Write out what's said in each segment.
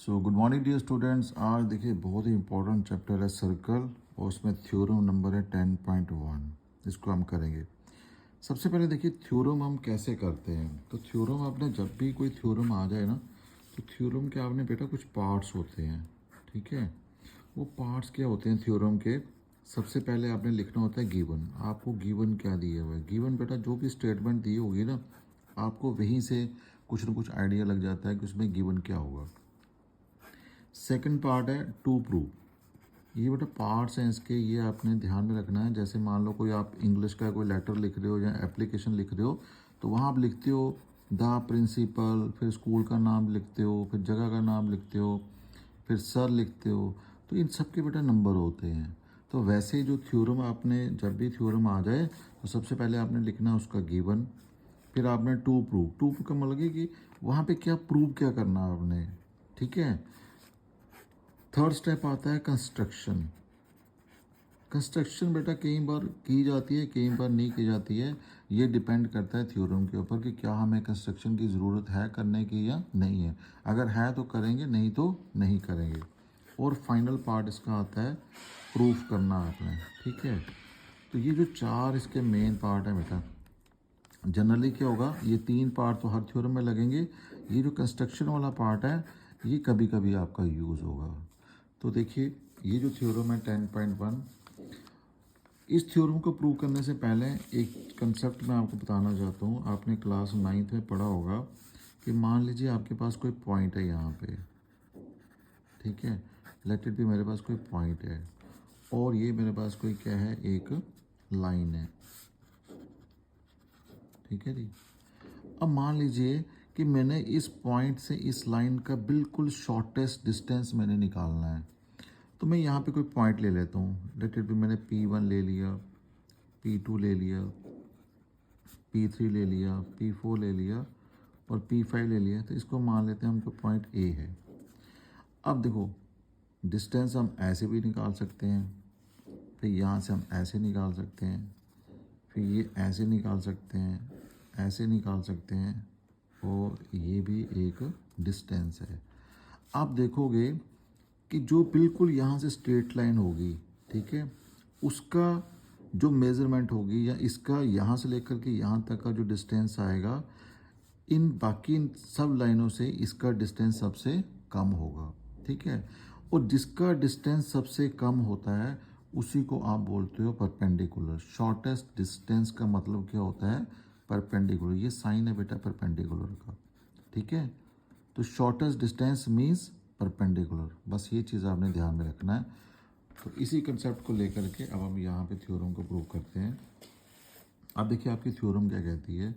सो good morning dear students. आज देखिए बहुत ही इंपॉर्टेंट चैप्टर है सर्कल और उसमें थ्योरम नंबर है 10.1। इसको हम करेंगे। सबसे पहले देखिए थ्योरम हम कैसे करते हैं। तो थ्योरम आपने जब भी कोई थ्योरम आ जाए ना, तो थ्योरम के आपने बेटा कुछ पार्ट्स होते हैं, ठीक है। वो पार्ट्स क्या होते हैं थ्योरम के? सबसे पहले आपने लिखना होता है गिवन। आपको गिवन क्या दिया हुआ है? गिवन बेटा जो भी स्टेटमेंट दी होगी ना, आपको वहीं से कुछ ना कुछ आइडिया लग जाता है कि उसमें गिवन क्या होगा। सेकंड पार्ट है टू प्रूव। ये बेटा पार्ट्स हैं इसके, ये आपने ध्यान में रखना है। जैसे मान लो कोई आप इंग्लिश का कोई लेटर लिख रहे हो या एप्लीकेशन लिख रहे हो, तो वहाँ आप लिखते हो द प्रिंसिपल, फिर स्कूल का नाम लिखते हो, फिर जगह का नाम लिखते हो, फिर सर लिखते हो। तो इन सब के बेटा नंबर होते हैं। तो वैसे ही जो थ्योरम आपने जब भी थ्योरम आ जाए तो सबसे पहले आपने लिखना उसका गिवन, फिर आपने टू प्रूव। टू प्रूव का मतलब है कि वहाँ पे क्या प्रूव क्या करना आपने, ठीक है। थर्ड स्टेप आता है कंस्ट्रक्शन। कंस्ट्रक्शन बेटा कई बार की जाती है, कई बार नहीं की जाती है। ये डिपेंड करता है थ्योरम के ऊपर कि क्या हमें कंस्ट्रक्शन की ज़रूरत है करने की या नहीं है। अगर है तो करेंगे, नहीं तो नहीं करेंगे। और फाइनल पार्ट इसका आता है प्रूफ करना आपने, ठीक है। तो ये जो चार इसके मेन पार्ट है बेटा, जनरली क्या होगा, ये तीन पार्ट तो हर थ्योरम में लगेंगे। ये जो कंस्ट्रक्शन वाला पार्ट है ये कभी कभी आपका यूज़ होगा। तो देखिए ये जो थ्योरम है 10.1, इस थ्योरम को प्रूव करने से पहले एक कंसेप्ट मैं आपको बताना चाहता हूँ। आपने क्लास 9th में पढ़ा होगा कि मान लीजिए आपके पास कोई पॉइंट है यहाँ पे, ठीक है। लेट इट बी, मेरे पास कोई पॉइंट है और ये मेरे पास कोई क्या है, एक लाइन है, ठीक है जी। अब मान लीजिए कि मैंने इस पॉइंट से इस लाइन का बिल्कुल शॉर्टेस्ट डिस्टेंस मैंने निकालना है। तो मैं यहाँ पे कोई पॉइंट ले लेता हूँ। लेट इट बी, मैंने P1 ले लिया, P2 ले लिया, P3 ले लिया, P4 ले लिया और P5 ले लिया। तो इसको मान लेते हैं हमको पॉइंट A है। अब देखो डिस्टेंस हम ऐसे भी निकाल सकते हैं, फिर यहाँ से हम ऐसे निकाल सकते हैं, फिर ये ऐसे निकाल सकते हैं, ऐसे निकाल सकते हैं, और ये भी एक डिस्टेंस है। आप देखोगे कि जो बिल्कुल यहाँ से स्ट्रेट लाइन होगी, ठीक है, उसका जो मेज़रमेंट होगी या इसका यहाँ से लेकर के यहाँ तक का जो डिस्टेंस आएगा, इन बाकी इन सब लाइनों से इसका डिस्टेंस सबसे कम होगा, ठीक है। और जिसका डिस्टेंस सबसे कम होता है उसी को आप बोलते हो परपेंडिकुलर। शॉर्टेस्ट डिस्टेंस का मतलब क्या होता है? परपेंडिकुलर। ये साइन है बेटा परपेंडिकुलर का, ठीक है। तो शॉर्टेस्ट डिस्टेंस मीन्स परपेंडिकुलर। बस ये चीज़ आपने ध्यान में रखना है। तो इसी कंसेप्ट को लेकर के अब हम यहाँ पे थ्योरम को प्रूव करते हैं। अब देखिए आपकी थ्योरम क्या कहती है।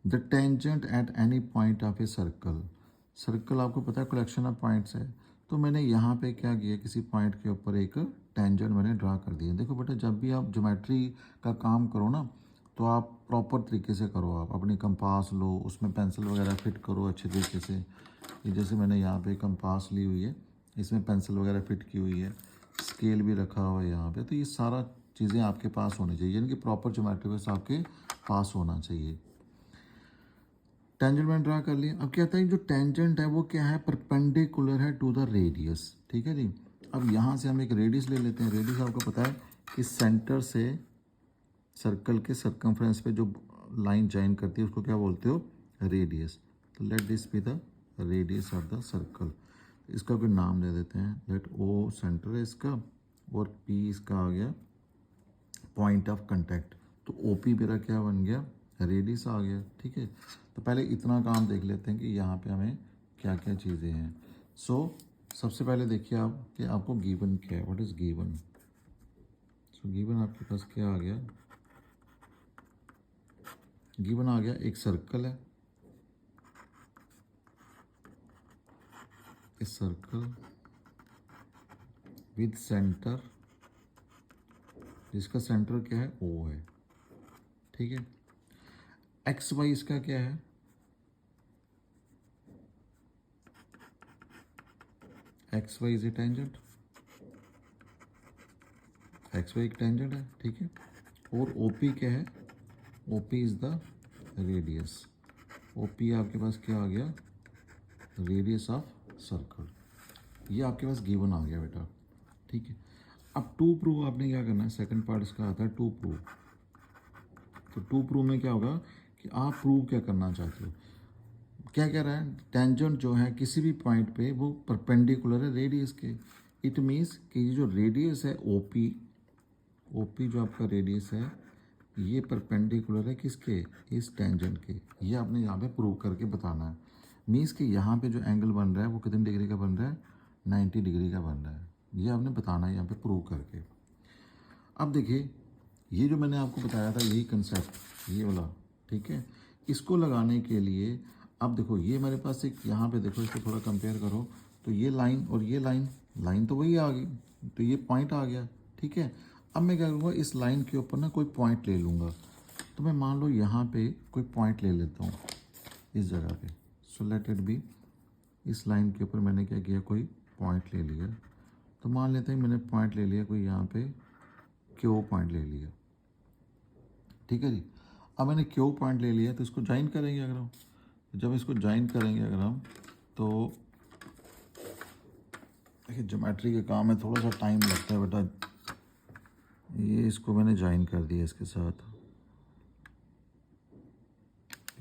The tangent at any point of a circle. Circle आपको पता है कलेक्शन ऑफ पॉइंट्स है। तो मैंने यहाँ पे क्या किया, किसी पॉइंट के ऊपर एक टेंजेंट मैंने ड्रा कर दिया। देखो बेटा जब भी आप ज्योमेट्री का काम करो ना, तो आप प्रॉपर तरीके से करो। आप अपनी कंपास लो, उसमें पेंसिल वगैरह फिट करो अच्छे तरीके से। ये जैसे मैंने यहाँ पे कंपास ली हुई है, इसमें पेंसिल वगैरह फिट की हुई है, स्केल भी रखा हुआ है यहाँ पे। तो ये सारा चीज़ें आपके पास होनी चाहिए, यानी कि प्रॉपर ज्योमेट्री बस आपके पास होना चाहिए। टेंजेंट मैंने ड्रा कर लिया। अब क्या कहता है जो टेंजेंट है वो क्या है, परपेंडिकुलर है टू द रेडियस, ठीक है जी। अब यहाँ से हम एक रेडियस ले लेते हैं। रेडियस आपको पता है कि सेंटर से सर्कल के सर्कमफ्रेंस पे जो लाइन ज्वाइन करती है उसको क्या बोलते हो, रेडियस। तो let this be the radius of the circle. इसका कोई नाम दे देते हैं। लेट O सेंटर है इसका और P इसका आ गया पॉइंट ऑफ कांटेक्ट। तो OP मेरा क्या बन गया, रेडियस आ गया, ठीक है। तो पहले इतना काम देख लेते हैं कि यहाँ पे हमें क्या क्या चीज़ें हैं। सो सबसे पहले देखिए आप कि आपको गिवन क्या है, what is given. So given आपके पास क्या आ गया, गिवन आ गया एक सर्कल है, ए सर्कल विद सेंटर, जिसका सेंटर क्या है, O है, ठीक है। एक्स वाई इसका क्या है, X Y is a tangent, X Y एक टेंजेंट है, ठीक है। और OP क्या है, OP is the radius. OP आपके पास क्या आ गया, रेडियस ऑफ सर्कल। ये आपके पास गिवन आ गया बेटा, ठीक है। अब टू प्रूव आपने क्या करना है, सेकंड पार्ट इसका आता है टू प्रूव। तो टू प्रूव में क्या होगा कि आप प्रूव क्या करना चाहते हो, क्या कह रहा है, टेंजेंट जो है किसी भी पॉइंट पे वो परपेंडिकुलर है रेडियस के। इट मीन्स कि ये जो रेडियस है ओपी, ओपी जो आपका रेडियस है ये परपेंडिकुलर है किसके, इस टेंजेंट के। ये आपने यहाँ पे प्रूव करके बताना है। मीन्स कि यहाँ पे जो एंगल बन रहा है वो कितने डिग्री का बन रहा है, 90 डिग्री का बन रहा है। ये आपने बताना है यहाँ पे प्रूव करके। अब देखिए ये जो मैंने आपको बताया था यही कंसेप्ट ये वाला, ठीक है। इसको लगाने के लिए अब देखो ये मेरे पास एक यहाँ पे देखो, इसको थोड़ा कंपेयर करो तो ये लाइन और ये लाइन, लाइन तो वही आ गई, तो ये पॉइंट आ गया, ठीक है। अब मैं क्या करूँगा, इस लाइन के ऊपर ना कोई पॉइंट ले लूँगा। तो मैं मान लो यहाँ पे कोई पॉइंट ले लेता हूँ इस जगह पे। सो लेट इट बी, इस लाइन के ऊपर मैंने क्या किया, कोई पॉइंट ले लिया। तो मान लेते हैं मैंने पॉइंट ले लिया कोई यहाँ पे क्यू पॉइंट ले लिया, ठीक है जी। अब मैंने क्यू पॉइंट ले लिया तो इसको ज्वाइन करेंगे अगर हम, जब इसको ज्वाइन करेंगे अगर हम तो देखिए ज्योमेट्री के काम में थोड़ा सा टाइम लगता है बेटा। ये इसको मैंने ज्वाइन कर दिया इसके साथ,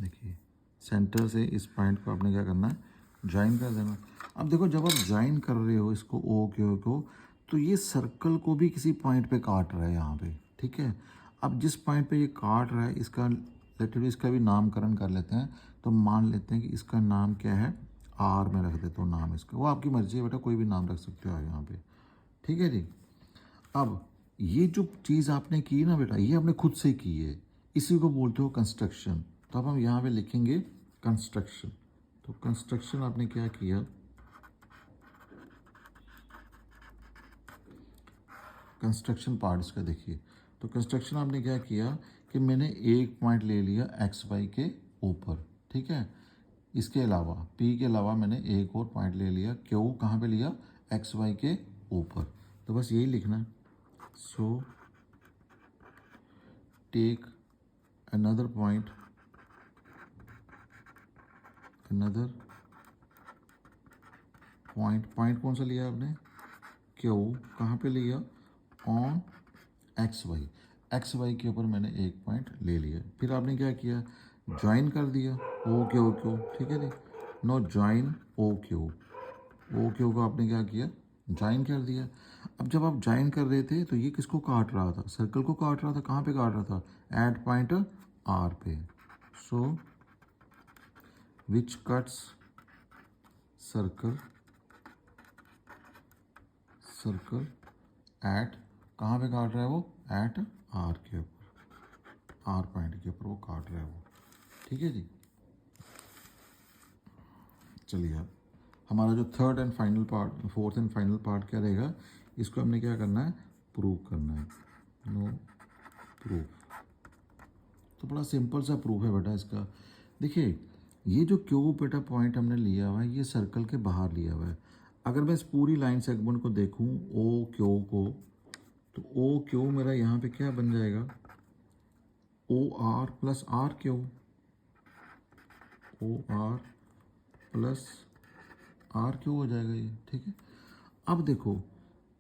देखिए सेंटर से इस पॉइंट को आपने क्या करना है, ज्वाइन कर देना। अब देखो जब आप ज्वाइन कर रहे हो इसको ओ क्यू को, तो ये सर्कल को भी किसी पॉइंट पे काट रहा है यहाँ पे, ठीक है। अब जिस पॉइंट पे ये काट रहा है इसका लेटर इसका भी नामकरण कर लेते हैं। तो मान लेते हैं कि इसका नाम क्या है, आर में रख देता हूँ नाम इसका, वो आपकी मर्जी है बेटा, कोई भी नाम रख सकते हो आप यहाँ पे, ठीक है जी। अब ये जो चीज़ आपने की ना बेटा, ये आपने खुद से की है, इसी को बोलते हो कंस्ट्रक्शन। तो अब हम यहाँ पे लिखेंगे कंस्ट्रक्शन। तो कंस्ट्रक्शन आपने क्या किया, कंस्ट्रक्शन पार्ट इसका देखिए। तो कंस्ट्रक्शन आपने क्या किया कि मैंने एक पॉइंट ले लिया एक्स वाई के ऊपर, ठीक है। इसके अलावा पी के अलावा मैंने एक और पॉइंट ले लिया, क्यू कहाँ पे लिया, एक्स वाई के ऊपर। तो बस यही लिखना है। So take another point, another point, point कौन सा लिया आपने, क्यू कहाँ पे लिया, on X Y, X Y के ऊपर मैंने एक पॉइंट ले लिया। फिर आपने क्या किया, ज्वाइन कर दिया ओ क्यू क्यू, ठीक है जी। नो ज्वाइन ओ क्यू को आपने क्या किया, ज्वाइन कर दिया। अब जब आप ज्वाइन कर रहे थे तो ये किसको काट रहा था, सर्कल को काट रहा था। कहाँ पे काट रहा था, एट पॉइंट आर पे। So which cuts circle, circle at, कहाँ पे काट रहा है वो, एट आर के ऊपर, आर पॉइंट के ऊपर वो काट रहा है वो, ठीक है जी। चलिए अब हमारा जो third and final part, fourth and final part क्या रहेगा, इसको हमने क्या करना है, प्रूव करना है। नो प्रूफ, तो बड़ा सिंपल सा प्रूफ है बेटा इसका। देखिए ये जो क्यू बेटा पॉइंट हमने लिया हुआ है ये सर्कल के बाहर लिया हुआ है। अगर मैं इस पूरी लाइन सेगमेंट को देखूं ओ क्यू को, तो ओ क्यू मेरा यहाँ पे क्या बन जाएगा, O R plus R Q, O R plus R Q हो जाएगा ये, ठीक है। अब देखो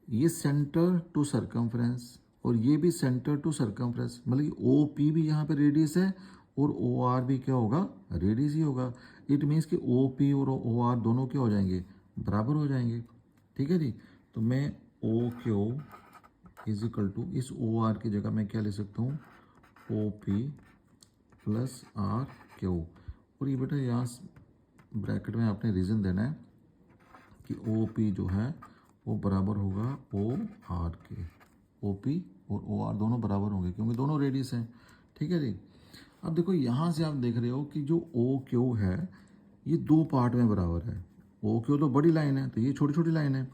ये सेंटर टू सरकमफ्रेंस और ये भी सेंटर टू सरकमफ्रेंस, मतलब ओ पी भी यहाँ पे रेडियस है और ओ आर भी क्या होगा, रेडियस ही होगा। इट मीन्स कि ओ पी और ओ आर दोनों क्या हो जाएंगे, बराबर हो जाएंगे, ठीक है जी। तो मैं O Q is equal to इस ओ आर की जगह मैं क्या ले सकता हूँ, O P plus R Q. और ये बेटा यहाँ ब्रैकेट में आपने रीज़न देना है कि ओ पी जो है वो बराबर होगा ओ आर के, ओ पी और ओ आर दोनों बराबर होंगे क्योंकि दोनों रेडियस हैं, ठीक है जी। अब देखो यहाँ से आप देख रहे हो कि जो ओ क्यू है ये दो पार्ट में बराबर है। ओ क्यू तो बड़ी लाइन है तो ये छोटी छोटी लाइन है।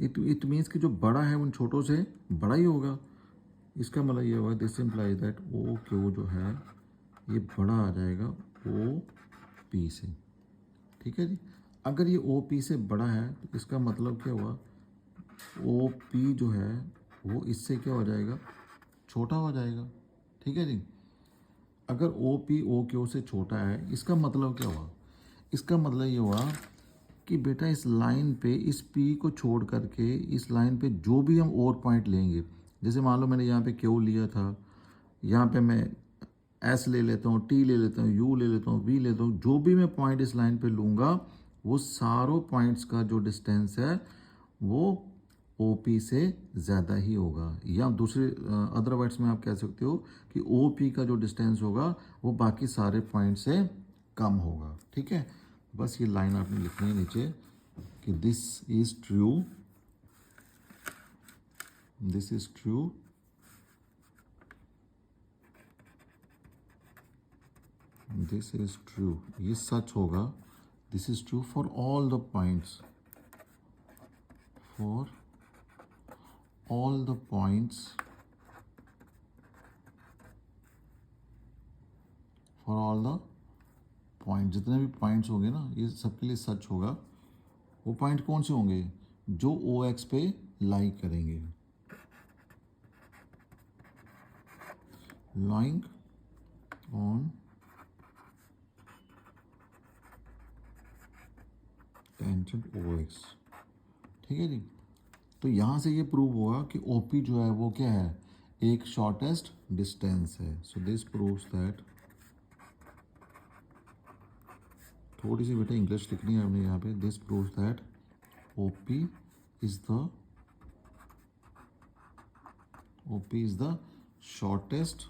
इट मीन्स कि जो बड़ा है उन छोटों से बड़ा ही होगा। इसका मतलब ये होगा, this implies that O Q जो है ये बड़ा आ जाएगा ओ पी से, ठीक है जी। अगर ये ओ पी से बड़ा है तो इसका मतलब क्या हुआ, ओ पी जो है वो इससे क्या हो जाएगा, छोटा हो जाएगा, ठीक है जी। अगर ओ पी ओ क्यू से छोटा है इसका मतलब क्या हुआ, इसका मतलब ये हुआ कि बेटा इस लाइन पे इस पी को छोड़ करके इस लाइन पे जो भी हम और पॉइंट लेंगे, जैसे मान लो मैंने यहाँ पे क्यू लिया था, यहाँ पे मैं एस ले लेता हूँ, टी ले लेता हूँ, यू ले लेता हूँ, वी ले लेता हूँ, जो भी मैं पॉइंट इस लाइन पे लूँगा वो सारों पॉइंट्स का जो डिस्टेंस है वो ओ पी से ज़्यादा ही होगा। या दूसरे अदर वर्ड्स में आप कह सकते हो कि ओ पी का जो डिस्टेंस होगा वो बाकी सारे पॉइंट से कम होगा। ठीक है, बस ये लाइन आपने लिखनी है नीचे कि this is true, this is true, this is true, ये सच होगा। This is true for all the points, for all the points, for all the point, जितने भी पॉइंट्स होंगे ना ये सबके लिए सच होगा। वो पॉइंट कौन से होंगे? जो ओ एक्स पे लाई करेंगे, lying on tangent O X. ठीक है जी, तो यहाँ से ये प्रूव हुआ कि ओ पी जो है वो क्या है, एक शॉर्टेस्ट डिस्टेंस है। सो दिस प्रूव्स दैट, थोड़ी सी बेटा इंग्लिश लिखनी है हमने यहाँ पे, this proves that O P is the shortest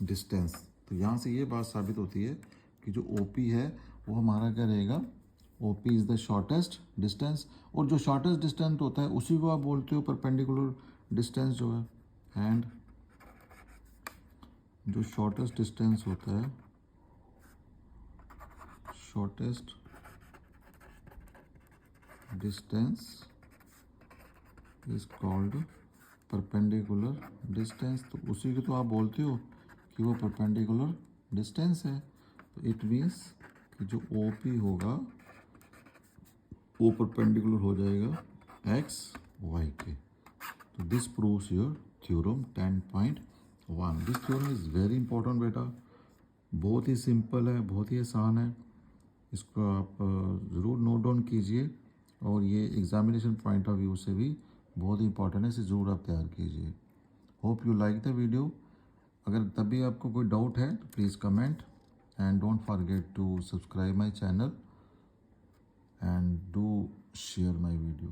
distance. तो यहाँ से ये बात साबित होती है कि जो ओ पी है वो हमारा क्या रहेगा, O P is the shortest distance. और जो शॉर्टेस्ट डिस्टेंस होता है उसी को आप बोलते हो परपेंडिकुलर डिस्टेंस जो है। एंड जो शॉर्टेस्ट डिस्टेंस होता है, shortest distance is called perpendicular distance. तो उसी को तो आप बोलते हो कि वो परपेंडिकुलर डिस्टेंस है। तो इट मीन्स कि जो ओ पी होगा वो परपेंडिकुलर हो जाएगा एक्स वाई के। तो this proves your theorem 10.1। This theorem is very important बेटा, बहुत ही सिंपल है, बहुत ही आसान है। इसको आप ज़रूर नोट डाउन कीजिए और ये एग्जामिनेशन पॉइंट ऑफ व्यू से भी बहुत इंपॉर्टेंट है, इसे ज़रूर आप तैयार कीजिए। Hope you like the video. अगर तभी आपको कोई डाउट है तो please comment and don't forget to subscribe my channel and do share my video.